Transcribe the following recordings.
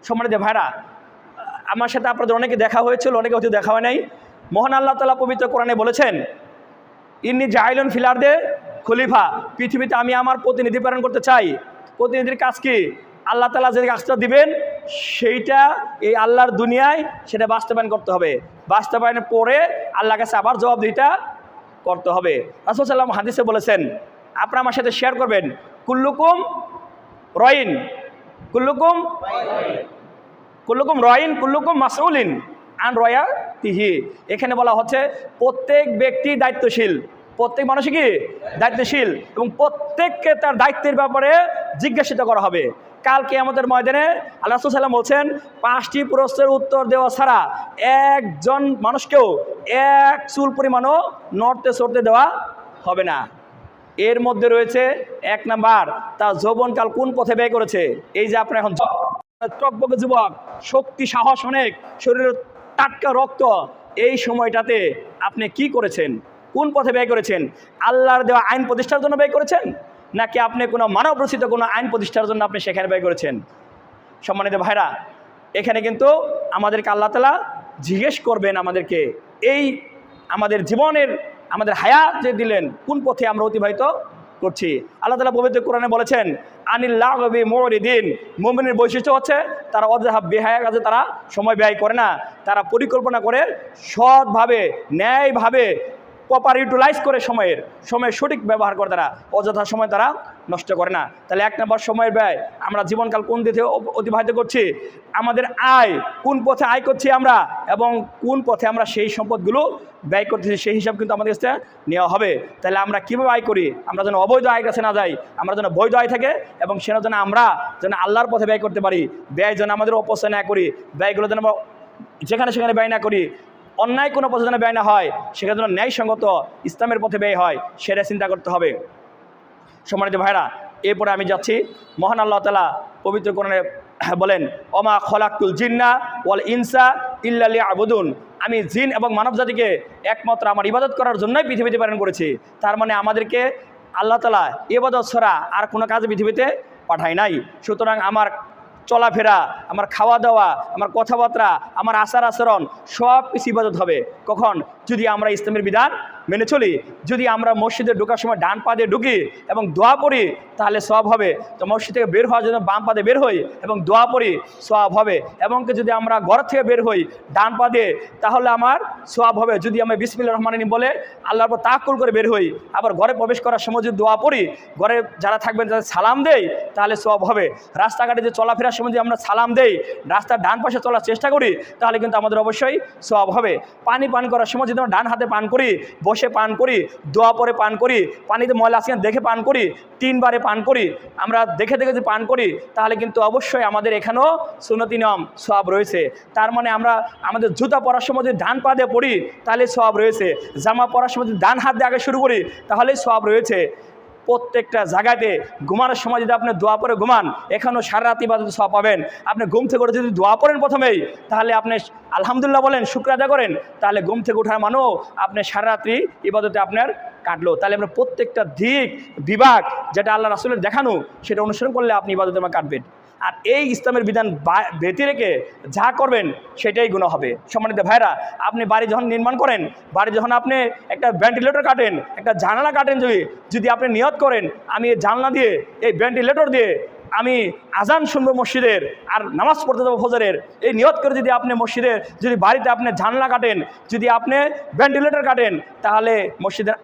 সম্মানিত ভাইরা, আমার সাথে আপনাদের অনেকে দেখা হয়েছিল, অনেকে হয়তো দেখা হয় নাই। মহান আল্লাহ তাআলা পবিত্র কোরআনে বলেছেন, ইন্নী জাইলুন ফিল আরদে খলিফা, পৃথিবীতে আমি আমার প্রতিনিধি প্রেরণ করতে চাই। প্রতিনিধির কাজ কি? আল্লাহ তাআলা যে কাজটা দিবেন সেইটা এই আল্লাহর দুনিয়ায় সেটা বাস্তবায়ন করতে হবে। বাস্তবায়নের পরে আল্লাহর কাছে আবার জবাবদিহিতা করতে হবে। রাসূল সাল্লাল্লাহু আলাইহি ওয়াসাল্লাম হাদিসে বলেছেন, আপনারা আমার সাথে শেয়ার করবেন, কুল্লুকুম রাইন, কুল্লুকুম রাইন, কুল্লুকুম মাসউলিন আন রায়াতিহি। এখানে বলা হচ্ছে প্রত্যেক ব্যক্তি দায়িত্বশীল, প্রত্যেক মানুষই কি দায়িত্বশীল, এবং প্রত্যেককে তার দায়িত্বের ব্যাপারে জিজ্ঞাসিত করা হবে। কাল কিয়ামতের ময়দানে আল্লাহ রাসূল সাল্লাল্লাহু আলাইহি ওয়াসাল্লাম বলছেন, 5টি প্রশ্নের উত্তর দেওয়া ছাড়া একজন মানুষকেও এক চুল পরিমাণও নড়তে চড়তে দেওয়া হবে না। এর মধ্যে রয়েছে 1 নাম্বার, তার যৌবনকাল কোন পথে ব্যয় করেছে। এই যে আপনার এখন টকবকে যুবক, শক্তি সাহস অনেক, শরীরের টাটকা রক্ত, এই সময়টাতে আপনি কি করেছেন, কোন পথে ব্যয় করেছেন? আল্লাহর দেওয়া আইন প্রতিষ্ঠার জন্য ব্যয় করেছেন, নাকি আপনি কোনো মানব রচিত কোনো আইন প্রতিষ্ঠার জন্য আপনি সেখানে ব্যয় করেছেন? সম্মানিত ভাইরা, এখানে কিন্তু আমাদেরকে আল্লাহ তাআলা জিজ্ঞেস করবেন আমাদেরকে, এই আমাদের জীবনের আমাদের হায়াত যে দিলেন কোন পথে আমরা অতিবাহিত করছি। আল্লাহ তাআলা পবিত্র কোরআনে বলেছেন, আনিল লাগবি মুরিদিন, মুমিনের বৈশিষ্ট্য হচ্ছে তারা অযথা বেহায়া কাজে তারা সময় ব্যয় করে না, তারা পরিকল্পনা করে সৎভাবে ন্যায়ভাবে প্রপার ইউটিলাইজ করে সময়ের সঠিক ব্যবহার করে, তারা অযথা সময় তারা নষ্ট করে না। তাহলে 1 নম্বর সময়ের ব্যয়, আমরা জীবনকাল কোন দিকে অতিবাহিত করছি, আমাদের আয় কোন পথে আয় করছি আমরা, এবং কোন পথে আমরা সেই সম্পদগুলো ব্যয় করতেছি সেই হিসাব কিন্তু আমাদের কাছে নেওয়া হবে। তাহলে আমরা কীভাবে আয় করি, আমরা যেন অবৈধ আয়ের কাছে না যাই, আমরা যেন বৈধ আয় থাকে, এবং সেটা যেন আমরা যেন আল্লাহর পথে ব্যয় করতে পারি। ব্যয় যেন আমাদের অপচয় না করি, ব্যয়গুলো যেন আমরা যেখানে সেখানে ব্যয় না করি, অন্যায় কোনো পথে যেন ব্যয় না হয়, সেখানে যেন ন্যায়সঙ্গত ইসলামের পথে ব্যয় হয়, সেটা চিন্তা করতে হবে। সম্মানিত ভাইরা, এরপরে আমি যাচ্ছি, মহান আল্লাহ তাআলা পবিত্র কোরআনে বলেন, ওমা খলাকতুল জিন্না ওয়াল ইনসা ইল্লা লিয়াবুদুন, আমি জিন এবং মানব জাতিকে একমাত্র আমার ইবাদত করার জন্যই পৃথিবীতে প্রেরণ করেছি। তার মানে আমাদেরকে আল্লাহ তাআলা ইবাদত ছাড়া আর কোনো কাজে পৃথিবীতে পাঠায় নাই। সুতরাং আমার চলাফেরা, আমার খাওয়া দাওয়া, আমার কথাবার্তা, আমার আচার আচরণ সব কিছু ইবাদত হবে। কখন? যদি আমরা ইসলামের বিধান মেনে চলি। যদি আমরা মসজিদে ঢোকার সময় ডান পা দিয়ে ঢুকি এবং দোয়া পড়ি তাহলে সওয়াব হবে। তো মসজিদ থেকে বের হওয়ার জন্য বাম পা দিয়ে বের হই এবং দোয়া পড়ি, সওয়াব হবে। এবং যদি আমরা ঘর থেকে বের হই ডান পা দিয়ে তাহলে আমার সওয়াব হবে। যদি আমি বিসমিল্লাহির রহমানির রহিম বলে আল্লাহর উপর তাওয়াক্কুল করে বের হই, আবার ঘরে প্রবেশ করার সময় যদি দোয়া পড়ি, ঘরে যারা থাকবেন তাদের সালাম দেই, তাহলে সওয়াব হবে। রাস্তাঘাটে যে চলাফেরার সময় যদি আমরা সালাম দেই, রাস্তার ডান পাশে চলার চেষ্টা করি, তাহলে কিন্তু আমাদের অবশ্যই সওয়াব হবে। পানি পান করার সময় যদি আমরা ডান হাতে পান করি, বসে পান করি, দোয়া পরে পান করি, পানিতে ময়লা আছে দেখে পান করি, 3 বারে পান করি, আমরা দেখে দেখে যদি পান করি, তাহলে কিন্তু অবশ্যই আমাদের এখানেও সুন্নতি নিয়ম সওয়াব রয়েছে। তার মানে আমরা আমাদের জুতা পরার সময় যদি ডান পা দিয়ে পড়ি তাহলে সওয়াব রয়েছে, জামা পরার সময় যদি ডান হাত দিয়ে আগে শুরু করি তাহলেই সওয়াব রয়েছে। প্রত্যেকটা জায়গাতে ঘুমানোর সময় যদি আপনি দোয়া পরে ঘুমান, এখানেও সারা রাত ইবাদত সওয়াব পাবেন। আপনি ঘুম থেকে উঠে যদি দোয়া পড়েন প্রথমেই, তাহলে আপনি আলহামদুলিল্লাহ বলেন, শুকর আদায় করেন, তাহলে ঘুম থেকে ওঠার মানেও আপনি সারা রাত্রি ইবাদতে আপনার কাটলো। তাহলে আমরা প্রত্যেকটা দিক বিভাগ যেটা আল্লাহ রাসূলের দেখানো সেটা অনুসরণ করলে আপনি ইবাদতে কাটবেন। আর এই ইসলামের বিধান ব্যতি রেখে যা করবেন সেটাই গুনাহ হবে। সম্মানিত ভাইরা, আপনি বাড়ি যখন নির্মাণ করেন, বাড়ি যখন আপনি একটা ভেন্টিলেটর কাটেন, একটা জানালা কাটেন, যদি আপনি নিয়ত করেন আমি এই জানলা দিয়ে এই ভেন্টিলেটর দিয়ে আমি আজান শুনবো মসজিদের আর নামাজ পড়তে যাবো ফজরের, এই নিয়ত করে যদি আপনি মসজিদের যদি বাড়িতে আপনি জানলা কাটেন, যদি আপনি ভেন্টিলেটর কাটেন, তাহলে মসজিদের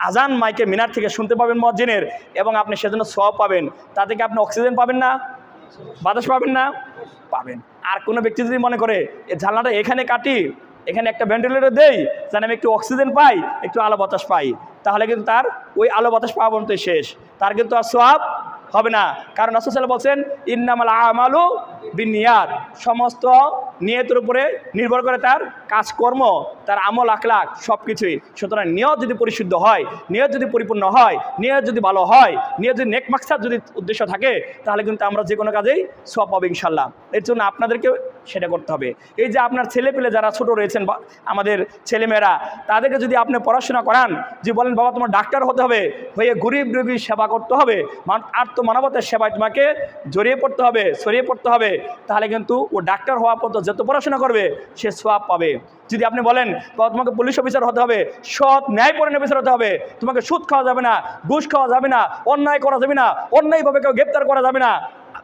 আজান মাইকে মিনার থেকে শুনতে পাবেন মুয়াজ্জিনের, এবং আপনি সেজন্য সওয়াব পাবেন। তা থেকে আপনি অক্সিজেন পাবেন না, বাতাস পাবেন না, পাবেন। আর কোনো ব্যক্তি যদি মনে করে এই জানলাটা এখানে কাটি, এখানে একটা ভেন্টিলেটর দেই যেন আমি একটু অক্সিজেন পাই, একটু আলো বাতাস পাই, তাহলে কিন্তু তার ওই আলো বাতাস পাওয়া পর্যন্ত শেষ, তার কিন্তু আর সওয়াব হবে না। কারণ রাসূল সাল্লাল্লাহু আলাইহি ওয়াসাল্লাম বলছেন, ইন্নামাল আমালু বিন্নিয়াত, সমস্ত নিয়তের উপরে নির্ভর করে তার কাজকর্ম, তার আমল আখলাক সব কিছুই। সুতরাং নিয়ত যদি পরিশুদ্ধ হয়, নিয়ত যদি পরিপূর্ণ হয়, নিয়ত যদি ভালো হয়, নিয়ত যদি নেক মাকসাদ যদি উদ্দেশ্য থাকে, তাহলে কিন্তু আমরা যে কোনো কাজেই সওয়াব পাবো ইনশাল্লাহ। এর জন্য আপনাদেরকেও সেটা করতে হবে। এই যে আপনার ছেলে পেলে যারা ছোট রয়েছেন, আমাদের ছেলেমেয়েরা, তাদেরকে যদি আপনি পড়াশোনা করান, যে বলেন বাবা তোমার ডাক্তার হতে হবে, হয়ে গরিব রোগীর সেবা করতে হবে, আত্মমানবতার সেবায় তোমাকে জড়িয়ে পড়তে হবে, ছড়িয়ে পড়তে হবে, তাহলে কিন্তু ও ডাক্তার হওয়া পর্যন্ত যত পড়াশোনা করবে সে সওয়াব পাবে। যদি আপনি বলেন বাবা তোমাকে পুলিশ অফিসার হতে হবে, সৎ ন্যায়পরায়ণ অফিসার হতে হবে, তোমাকে সুদ খাওয়া যাবে না, ঘুষ খাওয়া যাবে না, অন্যায় করা যাবে না, অন্যায়ভাবে কেউ গ্রেপ্তার করা যাবে না,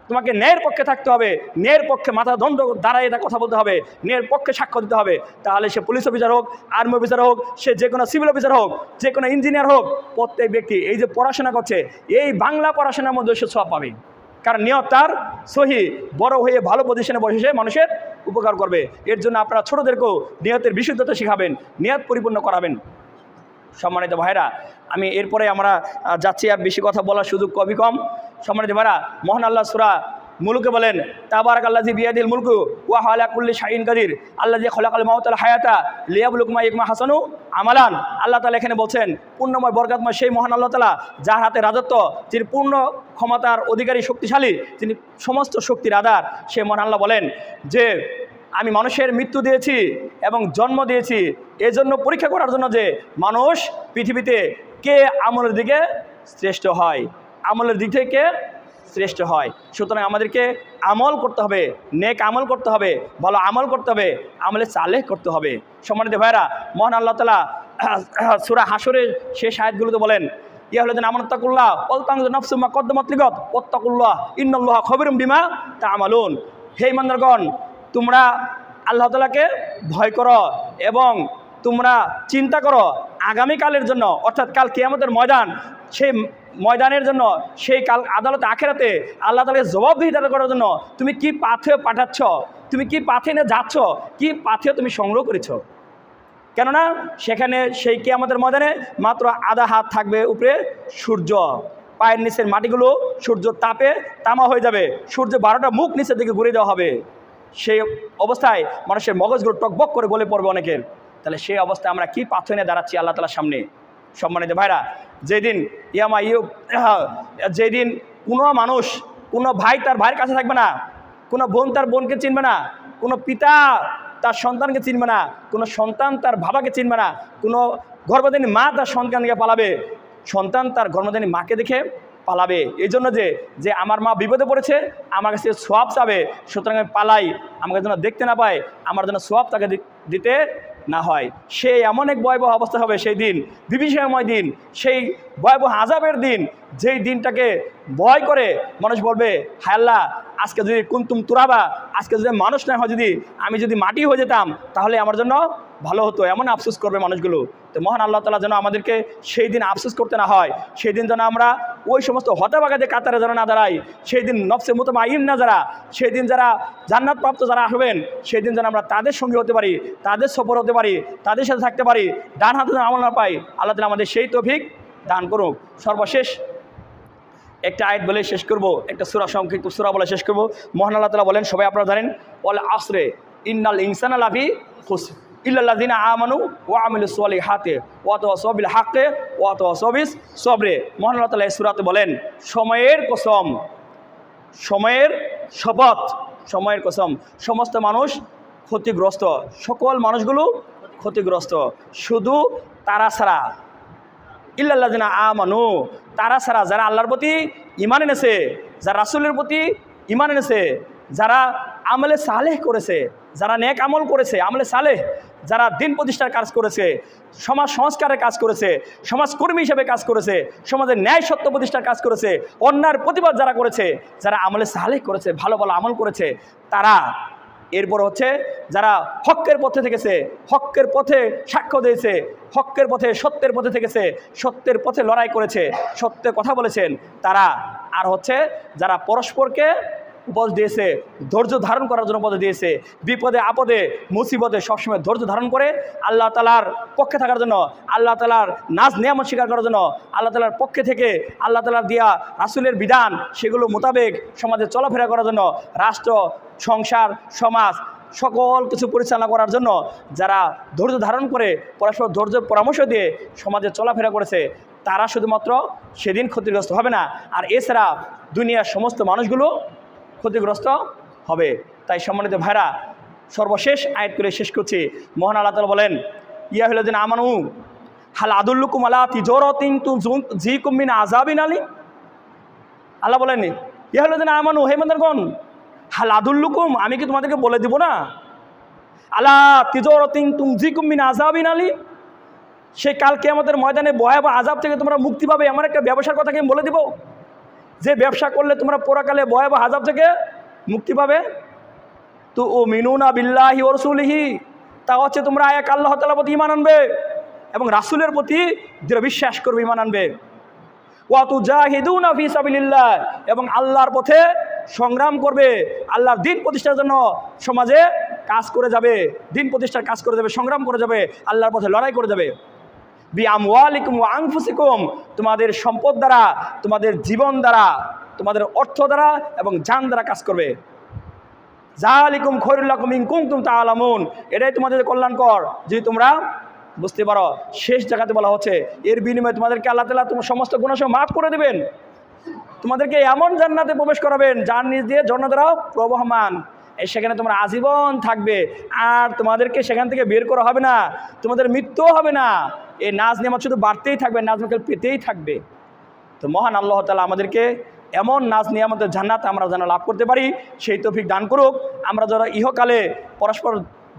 তোমাকে ন্যায়ের পক্ষে থাকতে হবে, ন্যায়ের পক্ষে মাথা দণ্ড দাঁড়ায় এটা কথা বলতে হবে, ন্যায়ের পক্ষে সাক্ষ্য দিতে হবে, তাহলে সে পুলিশ অফিসার হোক, আর্মি অফিসার হোক, সে যে কোনো সিভিল অফিসার হোক, যে কোনো ইঞ্জিনিয়ার হোক, প্রত্যেক ব্যক্তি এই যে পড়াশোনা করছে, এই বাংলা পড়াশোনার মধ্যে সে সওয়াব পাবে। কারণ নিয়ত তার সহি, বড় হয়ে ভালো পজিশনে বসে মানুষের উপকার করবে। এর জন্য আপনারা ছোটদেরকেও নিয়তের বিশুদ্ধতা শেখাবেন, নিয়ত পরিপূর্ণ করাবেন। সম্মানিত ভাইরা, আমি এরপরে আমরা যাচ্ছি, আর বেশি কথা বলার সুযোগ খুবই কম। সম্মানিত ভাইরা, মহান আল্লাহ সূরা মুলকে বলেন তাবারাকাল্লাযী বিয়াদিল মুলকু ওয়া হুয়া আলা কুল্লি শাইইন কাদির আল্লাযী খালাকাল মাউতা ওয়াল হায়াতা লিয়াবলুকুম আইয়ুকুম আহসানু আমালান। আল্লাহ তাআলা এখানে বলছেন পূর্ণময় বরকতময় সেই মহান আল্লাহ তাআলা, যার হাতে রাজত্ব, যিনি পূর্ণ ক্ষমতার অধিকারী, শক্তিশালী, যিনি সমস্ত শক্তির আধার। সেই মহান আল্লাহ বলেন যে আমি মানুষের মৃত্যু দিয়েছি এবং জন্ম দিয়েছি এজন্য পরীক্ষা করার জন্য যে মানুষ পৃথিবীতে কে আমলের দিকে শ্রেষ্ঠ হয়, আমলের দিক থেকে শ্রেষ্ঠ হয়। সুতরাং আমাদেরকে আমল করতে হবে, নেক আমল করতে হবে, ভালো আমল করতে হবে, আমলে সালেহ করতে হবে। সম্মানিত ভাইরা, মহান আল্লাহ তাআলা সূরা হাশরের শেষ আয়াতগুলোতে বলেন ইয়া আল্লাযীনা আমানু তাকুল্লাহ ওয়াল তানজুর নাফসুম মা কদ্দামাত লিগাদ ওয়াত্তাকুল্লাহ ইন্নাল্লাহা খাবীরুম বিমা তা'মালুন। হে ইমানদারগণ, তোমরা আল্লাহ তাআলাকে ভয় করো এবং তোমরা চিন্তা করো আগামীকালের জন্য, অর্থাৎ কাল কিয়ামতের ময়দান, সেই ময়দানের জন্য, সেই কাল আদালতে আখেরাতে আল্লাহ তাআলাকে জবাবদিহিতা করার জন্য তুমি কি পাথে পাঠাচ্ছ, তুমি কি পাথে নিয়ে যাচ্ছ, কি পাথে তুমি সংগ্রহ করেছ। কেননা সেখানে সেই কিয়ামতের ময়দানে মাত্র আধা হাত থাকবে উপরে সূর্য, পায়ের নিচের মাটিগুলো সূর্য তাপে তামা হয়ে যাবে, সূর্য 12টা মুখ নিচের দিকে ঘুরে দেওয়া হবে। সেই অবস্থায় মানুষের মগজগুলো টকবক করে গলে পড়বে অনেকের। তাহলে সেই অবস্থায় আমরা কি পাথর নিয়ে দাঁড়াচ্ছি আল্লাহ তাআলার সামনে। সম্মানিত ভাইরা, যেদিন কোনো মানুষ, কোনো ভাই তার ভাইয়ের কাছে থাকবে না, কোনো বোন তার বোনকে চিনবে না, কোনো পিতা তার সন্তানকে চিনবে না, কোনো সন্তান তার বাবাকে চিনবে না, কোনো গর্ভধারিণী মা তার সন্তানকে পালাবে, সন্তান তার গর্ভধারিণী মাকে দেখে পালাবে। এই জন্য যে আমার মা বিপদে পড়েছে, আমার কাছে সওয়াব চাবে, সুতরাং আমি পালাই, আমাকে যেন দেখতে না পায়, আমার যেন সওয়াব তাকে দিতে না হয়। সেই এমন এক ভয়াবহ অবস্থা হবে সেই দিন, বিভীষিকাময় দিন, সেই ভয়াবহ আযাবের দিন, যেই দিনটাকে ভয় করে মানুষ বলবে হায় আল্লাহ, আজকে যদি কুনতুম তুরাবা, আজকে যদি মানুষ না হয়, যদি আমি যদি মাটি হয়ে যেতাম তাহলে আমার জন্য ভালো হতো, এমন আফসোস করবে মানুষগুলো। তো মহান আল্লাহ তাআলা যেন আমাদেরকে সেই দিন আফসোস করতে না হয়, সেই দিন যেন আমরা ওই সমস্ত হতভাগাদের কাতারে যেন না দাঁড়াই, সেই দিন নফসে মুতমাইন্না যারা, সেই দিন যারা জান্নাত প্রাপ্ত যারা হবেন, সেই দিন যেন আমরা তাদের সঙ্গে হতে পারি, তাদের সফর হতে পারি, তাদের সাথে থাকতে পারি, ডান হাতে যেন আমল না পাই। আল্লাহ তাআলা আমাদের সেই তৌফিক দান করুক। সর্বশেষ একটা আয়াত বলে শেষ করব, একটা সূরা, সংক্ষিপ্ত সূরা বলে শেষ করব। মহান আল্লাহ তাআলা বলেন, সবাই আপনারা জানেন, ওয়াল আসরে ইন্নাল ইনসানা লাফি খুসর ইল্লাল্লাযিনা আমানু ওয়া আমিলুস সলিহাতি ওয়া তাওয়াসাউ বিল হাক্কি ওয়া তাওয়াসাউ বিস সবরে। মহান আল্লাহ তাআলা এই সূরাতে বলেন, সময়ের কসম, সময়ের শপথ, সময়ের কসম, সমস্ত মানুষ ক্ষতিগ্রস্ত, সকল মানুষগুলো ক্ষতিগ্রস্ত, শুধু তারা ছাড়া, ইল্লাল্লাযিনা আমানু, তারা ছাড়া যারা আল্লাহর প্রতি ঈমান এনেছে, যারা রাসূলের প্রতি ঈমান এনেছে, যারা আমলে সালেহ করেছে, যারা নেক আমল করেছে, আমলে সালেহ, যারা দিন প্রতিষ্ঠার কাজ করেছে, সমাজ সংস্কারের কাজ করেছে, সমাজকর্মী হিসেবে কাজ করেছে, সমাজের ন্যায় সত্য প্রতিষ্ঠার কাজ করেছে, অন্যায়ের প্রতিবাদ যারা করেছে, যারা আমলে সালেহ করেছে, ভালো ভালো আমল করেছে, তারা। এরপর হচ্ছে যারা হক্কের পথে থেকেছে, হক্কের পথে সাক্ষ্য দিয়েছে, হক্কের পথে সত্যের পথে থেকেছে, সত্যের পথে লড়াই করেছে, সত্যের কথা বলেছেন তারা। আর হচ্ছে যারা পরস্পরকে উপদেশ দিয়েছে, ধৈর্য ধারণ করার জন্য উপদেশ দিয়েছে, বিপদে আপদে মুসিবতে সবসময় ধৈর্য ধারণ করে আল্লাহ তাআলার পক্ষে থাকার জন্য, আল্লাহ তাআলার নাজ নিয়ামত স্বীকার করার জন্য, আল্লাহ তাআলার পক্ষে থেকে আল্লাহ তাআলার দিয়া রাসূলের বিধান সেগুলো মোতাবেক সমাজে চলাফেরা করার জন্য, রাষ্ট্র, সংসার, সমাজ সকল কিছু পরিচালনা করার জন্য যারা ধৈর্য ধারণ করে পরস্পর ধৈর্য পরামর্শ দিয়ে সমাজে চলাফেরা করেছে তারা শুধুমাত্র সেদিন ক্ষতিগ্রস্ত হবে না, আর এছাড়া দুনিয়ার সমস্ত মানুষগুলো ক্ষতিগ্রস্ত হবে। তাই সম্মানিত ভাইরা, সর্বশেষ আয়াত করে শেষ করছি। মহান আল্লাহ তাআলা বলেন, ইয়া হল দিন আমানু হাল আদুল্লুকুম আলা তিজরাতিন তুনজিকুম মিন আযাবিন আলিম। আল্লাহ বলেন, ইয়া হল দিন আমানু, হে ইমানদারগণ, হাল আদুল্লুকুম, আমি কি তোমাদেরকে বলে দিব না, আলা তিজরাতিন তুনজিকুম মিন আযাবিন আলিম, সেই কাল কিয়ামতের ময়দানে ভয়াবহ আযাব থেকে তোমরা মুক্তি পাবে এমন একটা ব্যবসার কথা কি আমি বলে দিব, যে ব্যবসা করলে তোমরা পরকালে ভয়াবহ আযাব থেকে মুক্তি পাবে। তো ও মিনুনা বিল্লাহি ওয়া রাসূলিহি, তা হচ্ছে তোমরা এক আল্লাহ তাআলার প্রতি ঈমান আনবে এবং রাসূলের প্রতি দৃঢ় বিশ্বাস করবে, ঈমান আনবে। ওয়া তুজাহিদুনা ফি সাবিলিল্লাহ, এবং আল্লাহর পথে সংগ্রাম করবে, আল্লাহর দ্বীন প্রতিষ্ঠার জন্য সমাজে কাজ করে যাবে, দ্বীন প্রতিষ্ঠার কাজ করে যাবে, সংগ্রাম করে যাবে, আল্লাহর পথে লড়াই করে যাবে। বি আমওয়ালিকুম ওয়া আনফুসিকুম, তোমাদের সম্পদ দ্বারা, তোমাদের জীবন দ্বারা, তোমাদের অর্থ দ্বারা এবং জান দ্বারা কাজ করবে। যালিকুম খায়রুল লাকুম ইন কুনতুম তা'লামুন, এটাই তোমাদের কল্যাণকর যদি তোমরা বুঝতে পারো। শেষ জায়গাতে বলা হচ্ছে এর বিনিময়ে তোমাদেরকে আল্লাহ তাআলা তোমার সমস্ত গুনাহ মাফ করে দেবেন, তোমাদেরকে এমন জান্নাতে প্রবেশ করাবেন যার নিচ দিয়ে ঝর্ণা দ্বারা প্রবহমান, সেখানে তোমরা আজীবন থাকবে, আর তোমাদেরকে সেখান থেকে বের করা হবে না, তোমাদের মৃত্যুও হবে না। এই নাজ নেয়ামত শুধু বাড়তেই থাকবে, নাজ নেয়ামত পেতেই থাকবে। তো মহান আল্লাহ তাআলা আমাদেরকে এমন নাজ নিয়ামতের জান্নাত আমরা যেন লাভ করতে পারি সেই তৌফিক দান করুক। আমরা যারা ইহকালে পরস্পর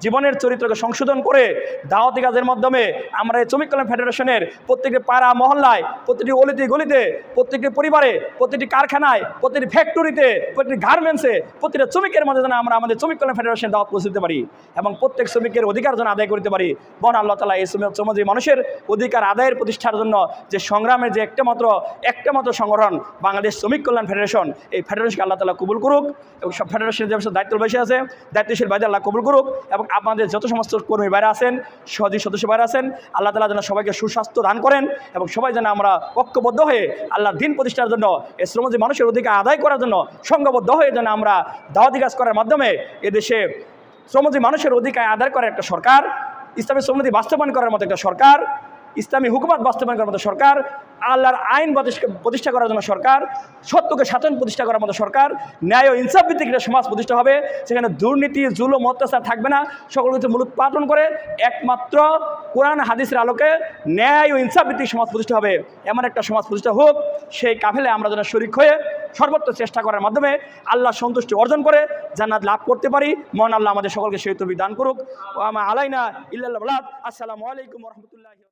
জীবনের চরিত্রকে সংশোধন করে দাওয়াতি কাজের মাধ্যমে আমরা এই শ্রমিক কল্যাণ ফেডারেশনের প্রত্যেকটি পাড়া মহল্লায়, প্রতিটি অলিতে গলিতে, প্রত্যেকটি পরিবারে, প্রতিটি কারখানায়, প্রতিটি ফ্যাক্টরিতে, প্রতিটি গার্মেন্টসে, প্রতিটা শ্রমিকের মধ্যে যেন আমরা আমাদের শ্রমিক কল্যাণ ফেডারেশন দাওয়াত পৌঁছে দিতে পারি এবং প্রত্যেক শ্রমিকের অধিকার যেন আদায় করতে পারি। মহান আল্লাহ তাআলা এই সমাজে মানুষের অধিকার আদায়ের প্রতিষ্ঠার জন্য যে সংগ্রামের যে একটা মাত্র সংগঠন বাংলাদেশ শ্রমিক কল্যাণ ফেডারেশন, এই ফেডারেশনকে আল্লাহ তাআলা কবুল করুক এবং সব ফেডারেশনের যে দায়িত্ব বসে আছে দায়িত্বশীল ভাইদের আল্লাহ কবুল করুক এবং আপনাদের যত সমস্ত কর্মী বাইরে আছেন, সহযোগী সদস্য বাইরে আছেন, আল্লাহ তাআলা যেন সবাইকে সুস্বাস্থ্য দান করেন এবং সবাই যেন আমরা ঐক্যবদ্ধ হয়ে আল্লাহর দ্বীন প্রতিষ্ঠার জন্য, এই শ্রমজীবী মানুষের অধিকার আদায় করার জন্য সংঘবদ্ধ হয়ে যেন আমরা দাওয়াতি কাজ করার মাধ্যমে এদেশে শ্রমজীবী মানুষের অধিকার আদায় করার একটা সরকার, ইসলামী শ্রমনীতি বাস্তবায়ন করার মতো একটা সরকার, ইসলামী হুকুমত বাস্তবায়ন করার মতো সরকার, আল্লাহর আইন প্রতিষ্ঠা করার জন্য সরকার, সত্যকে শাসন প্রতিষ্ঠা করার মতো সরকার, ন্যায় ও ইনসাফ ভিত্তিক একটা সমাজ প্রতিষ্ঠা হবে, সেখানে দুর্নীতি, জুলুম, অত্যাচার থাকবে না, সকল কিছু মূলোৎপাটন করে একমাত্র কোরআন হাদিসের আলোকে ন্যায় ও ইনসাফ ভিত্তিক সমাজ প্রতিষ্ঠা হবে। এমন একটা সমাজ প্রতিষ্ঠা হোক, সেই কাফেলে আমরা যেন শরীক হয়ে সর্বোচ্চ চেষ্টা করার মাধ্যমে আল্লাহ সন্তুষ্টি অর্জন করে জান্নাত লাভ করতে পারি। মহান আল্লাহ আমাদের সকলকে সেই তৌফিক দান করুক। ওয়া মা আলাইনা ইল্লাল বালাগ। আসসালামু আলাইকুম ওয়া রাহমাতুল্লাহি।